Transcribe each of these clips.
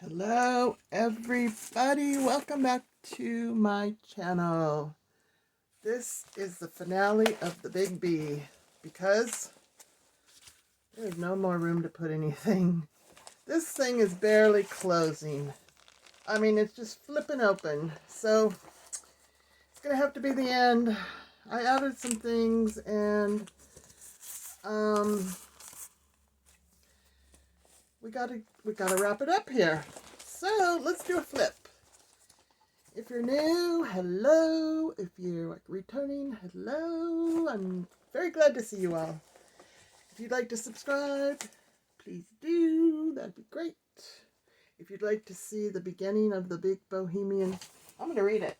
Hello everybody, welcome back to my channel. This is the finale of the Big B because there's no more room to put anything. This thing is barely closing. I mean, it's just flipping open. So it's gonna have to be the end. I added some things and we gotta wrap it up here. So let's do a flip. If you're new, hello. If you're returning, hello. I'm very glad to see you all. If you'd like to subscribe, please do. That'd be great. If you'd like to see the beginning of the big bohemian, I'm going to read it.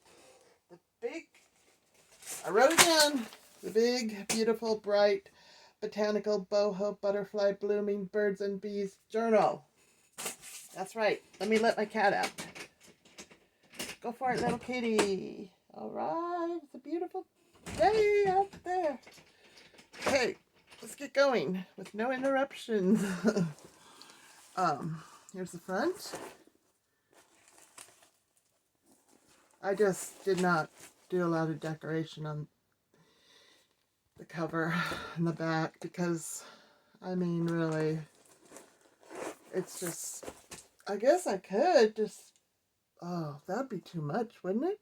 I wrote it down. The big, beautiful, bright, botanical, boho, butterfly, blooming, birds and bees journal. That's right. Let me let my cat out. Go for it, little kitty. All right. It's a beautiful day out there. Okay, let's get going with no interruptions. Here's the front. I just did not do a lot of decoration on the cover and the back because, I mean, really, it's just, I guess I could just, oh, that'd be too much, wouldn't it?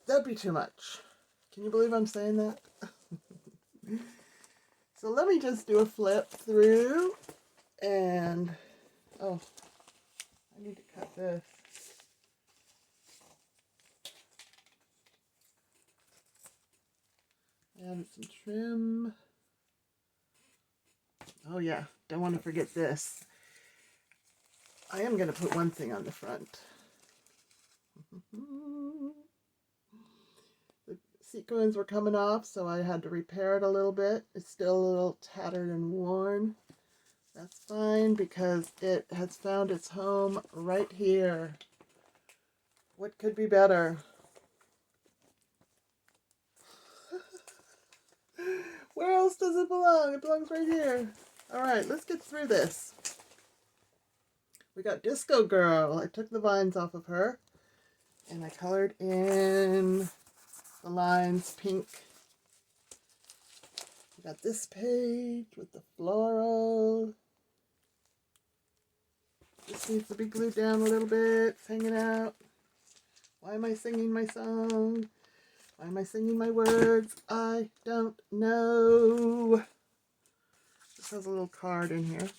That'd be too much. Can you believe I'm saying that? So let me just do a flip through and, oh, I need to cut this. Added some trim. Oh yeah, don't want to forget this. I am going to put one thing on the front. The sequins were coming off, so I had to repair it a little bit. It's still a little tattered and worn. That's fine because it has found its home right here. What could be better? Where else does it belong? It belongs right here. Alright, let's get through this. We got Disco Girl. I took the vines off of her and I colored in the lines pink. We got this page with the floral. This needs to be glued down a little bit. It's hanging out. Why am I singing my song? Why am I singing my words? I don't know. This has a little card in here.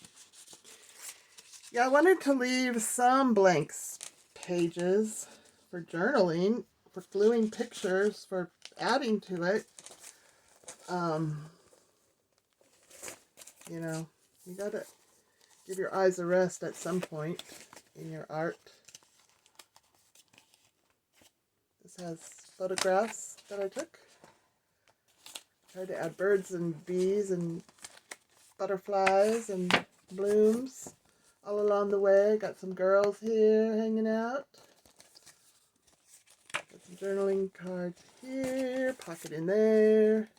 Yeah, I wanted to leave some blank pages for journaling, for gluing pictures, for adding to it. You know, you gotta give your eyes a rest at some point in your art. This has photographs that I took. Tried to add birds and bees and butterflies and blooms all along the way. Got some girls here hanging out. Got some journaling cards here. Pocket in there.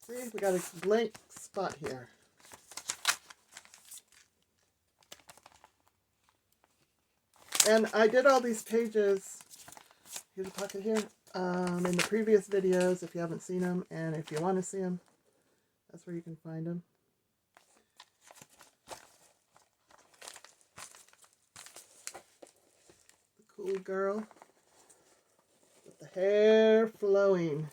See, we got a blank spot here. And I did all these pages, here's a pocket here, in the previous videos if you haven't seen them, and if you want to see them, that's where you can find them. The cool girl with the hair flowing.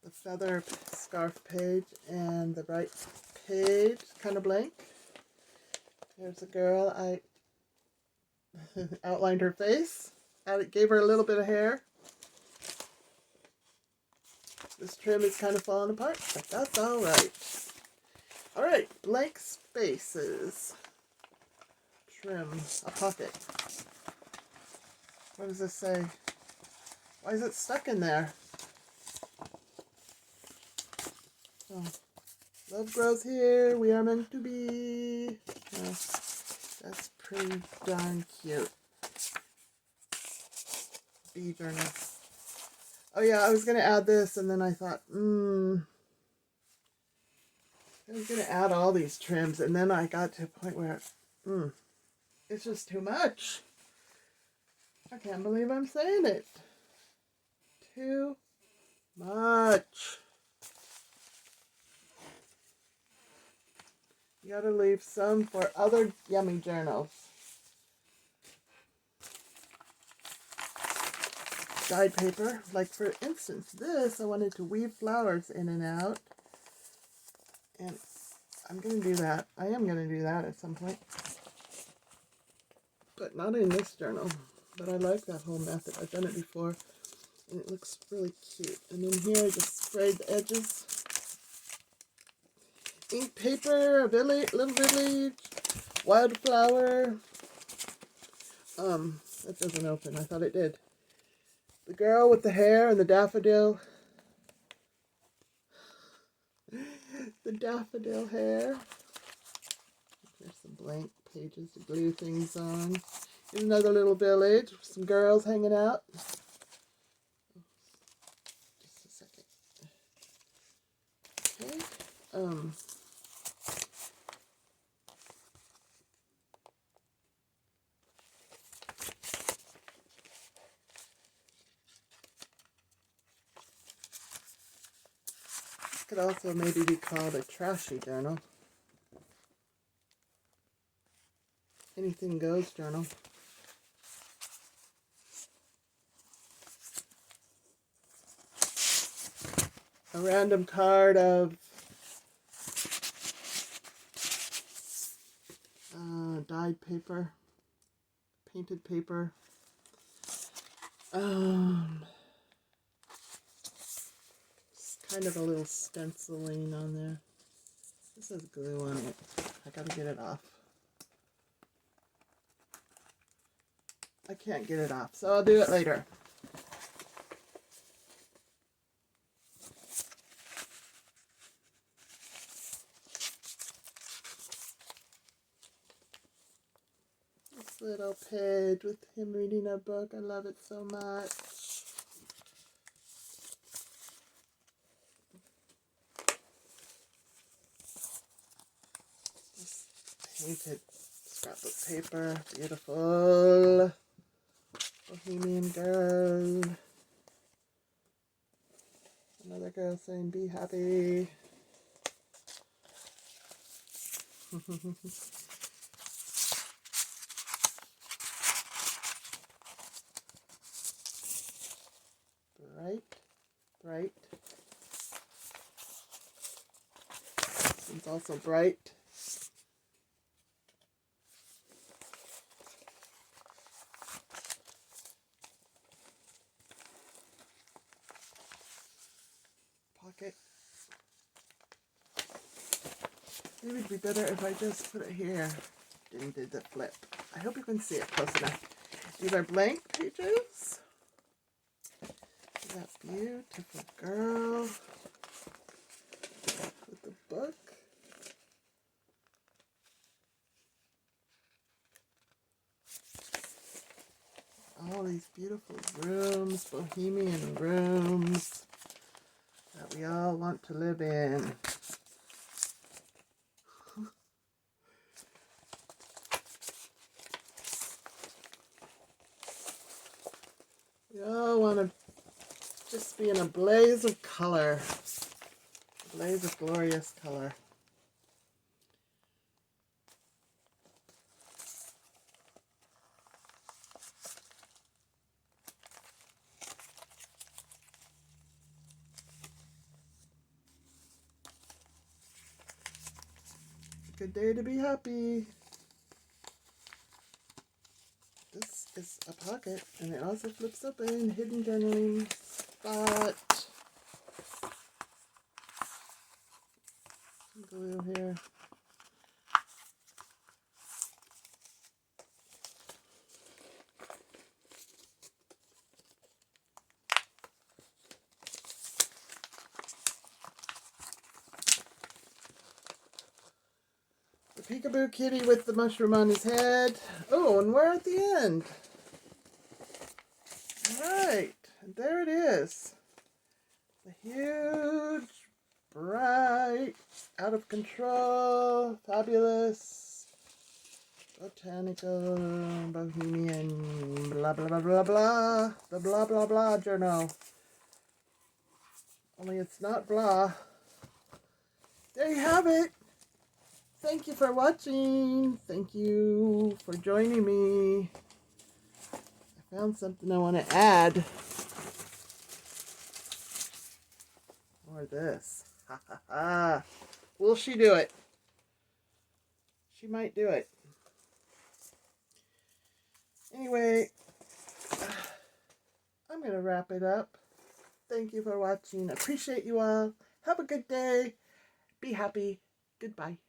The feather scarf page and the right page, kind of blank. There's a girl, I outlined her face, gave her a little bit of hair. This trim is kind of falling apart, but that's alright. Alright, blank spaces. Trim, a pocket. What does this say? Why is it stuck in there? Oh. Love grows here, we are meant to be. Oh, that's pretty darn cute. bee journal. Oh yeah, I was going to add this, and then I thought, I was going to add all these trims, and then I got to a point where, it's just too much. I can't believe I'm saying it. Too much. You gotta leave some for other yummy journals. Dyed paper, like for instance, this I wanted to weave flowers in and out, and I'm gonna do that. I am gonna do that at some point, but not in this journal. But I like that whole method. I've done it before, and it looks really cute. And then here I just sprayed the edges. Ink paper, a village, little village, wildflower. That doesn't open. I thought it did. The girl with the hair and the daffodil. The daffodil hair. There's some blank pages to glue things on. Here's another little village with some girls hanging out. Just a second. Okay. Could also maybe be called a trashy journal. Anything goes journal. A random card of dyed paper, painted paper. Just kind of a little stenciling on there. This has glue on it. I gotta get it off. I can't get it off, so I'll do it later. This little page with him reading a book. I love it so much. This painted scrapbook paper. Beautiful. Bohemian girl. Another girl saying, be happy. Bright, bright. This one's also bright. Pocket. Maybe it'd be better if I just put it here. Didn't do the flip. I hope you can see it close enough. These are blank pages. That beautiful girl with the book. All these beautiful rooms, bohemian rooms that we all want to live in. We all want to just be in a blaze of color. A blaze of glorious color. Good day to be happy. This is a pocket, and it also flips open. Hidden journaling spot. Glue here. The peekaboo kitty with the mushroom on his head. Oh, and we're at the end. right, and there it is. The huge, bright, out of control, fabulous, botanical, bohemian, blah, blah, blah, blah, blah, the blah, blah, blah journal. Only it's not blah. There you have it. Thank you for watching. Thank you for joining me. I found something I want to add. Or this. Ha ha ha. Will she do it? She might do it. Anyway, I'm going to wrap it up. Thank you for watching. Appreciate you all. Have a good day. Be happy. Goodbye.